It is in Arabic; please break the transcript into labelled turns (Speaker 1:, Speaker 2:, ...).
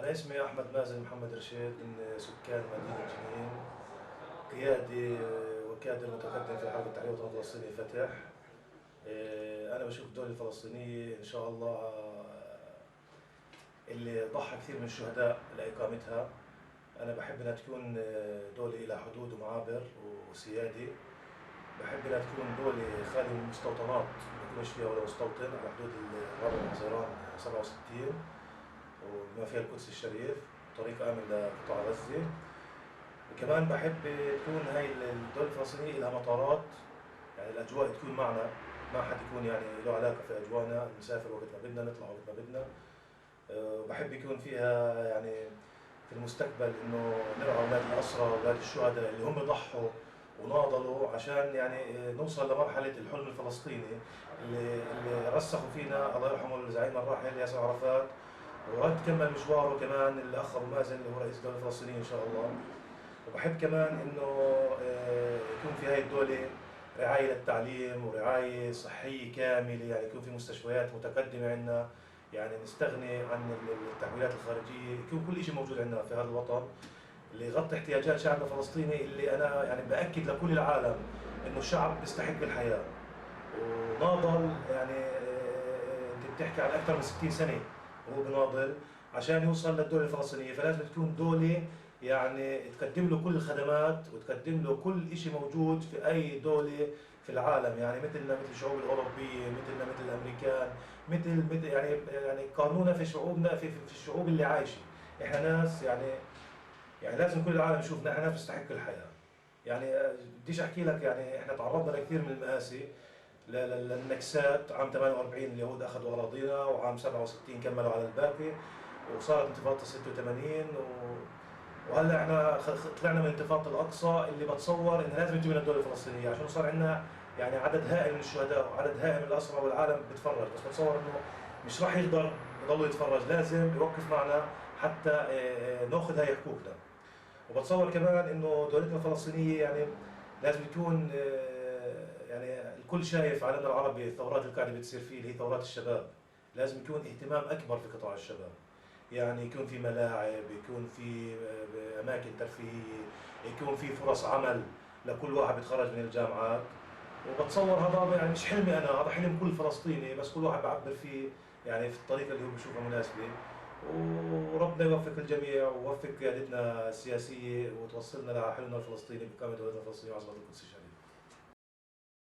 Speaker 1: أنا اسمي أحمد مازن محمد رشيد من سكان مدينة جنين، قيادي وكادر متقدم في حركة التحرير الوطني الفلسطيني فتح. أنا بشوف الدولة الفلسطينية إن شاء الله اللي ضحى كثير من الشهداء لإقامتها. أنا بحب إنها تكون دولة إلى حدود ومعابر وسيادة. بحب إنها تكون دولة خالية من المستوطنات، ما يكونش فيها ولا مستوطن، على حدود الرابع من حزيران 67 وما فيها القدس الشريف، طريق آمن لقطاع غزة. وكمان بحب تكون هاي الدولة الفلسطينية لها مطارات، يعني الأجواء تكون معنا، ما حد يكون يعني له علاقة في أجواءنا، نسافر وقت ما بدنا، نطلع وقت ما بدنا. بحب يكون فيها يعني في المستقبل إنه نرعى أولاد الأسرى وأولاد الشهداء اللي هم ضحوا وناضلوا عشان يعني نوصل لمرحلة الحلم الفلسطيني اللي رسخوا فينا الله يرحمه الزعيم الراحل ياسر عرفات، وغاد كمل مشواره كمان الأخ أبو مازن اللي هو رئيس الدولة الفلسطينية إن شاء الله. وبحب كمان إنه يكون في هاي الدولة رعاية للتعليم ورعاية صحية كاملة، يعني يكون في مستشفيات متقدمة عندنا، يعني نستغني عن التحويلات الخارجية، يكون كل شيء موجود عندنا في هذا الوطن اللي يغطي احتياجات شعبنا الفلسطيني، اللي أنا يعني بأكد لكل العالم إنه الشعب بيستحق الحياة وناضل. يعني أنت بتحكي عن أكثر من 60 سنة وهو بناضل عشان يوصل للدولة الفلسطينية، فلازم تكون دولة يعني تقدم له كل الخدمات وتقدم له كل شيء موجود في أي دولة في العالم، يعني مثلنا مثل الشعوب الأوروبية، مثلنا مثل الأمريكان، مثل يعني قانوننا في شعوبنا في الشعوب اللي عايشة. إحنا ناس يعني لازم كل العالم يشوفنا إحنا ناس نستحق الحياة. يعني بديش أحكي لك، يعني إحنا تعرضنا لكثير من المآسي، للنكسات. عام 48 اليهود أخذوا أراضينا، وعام 67 كملوا على الباقي، وصارت انتفاضة 86 وهلا احنا طلعنا من انتفاضة الأقصى اللي بتصور إنه لازم تجي من الدولة الفلسطينية عشان صار عندنا يعني عدد هائل من الشهداء وعدد هائل من الأسرى، والعالم بتفرج، بس بتصور إنه مش راح يقدر يضل يتفرج، لازم يوقف معنا حتى ناخذ هاي حقوقنا. وبتصور كمان إنه دولتنا الفلسطينية يعني لازم يكون يعني الكل شايف عالمنا العربي الثورات اللي قاعدة بتصير فيه اللي هي ثورات الشباب، لازم يكون اهتمام أكبر في قطاع الشباب، يعني يكون في ملاعب، يكون في أماكن ترفيهية، يكون في فرص عمل لكل واحد بيتخرج من الجامعات. وبتصور هذا يعني مش حلمي أنا، هذا حلم كل فلسطيني، بس كل واحد بعبر فيه يعني في الطريقة اللي هو بيشوفها مناسبة. وربنا يوفق الجميع ويوفق قيادتنا السياسية وتوصلنا لحلمنا الفلسطيني بإقامة دولتنا الفلسطينية وعاصمة القدس الشريفة.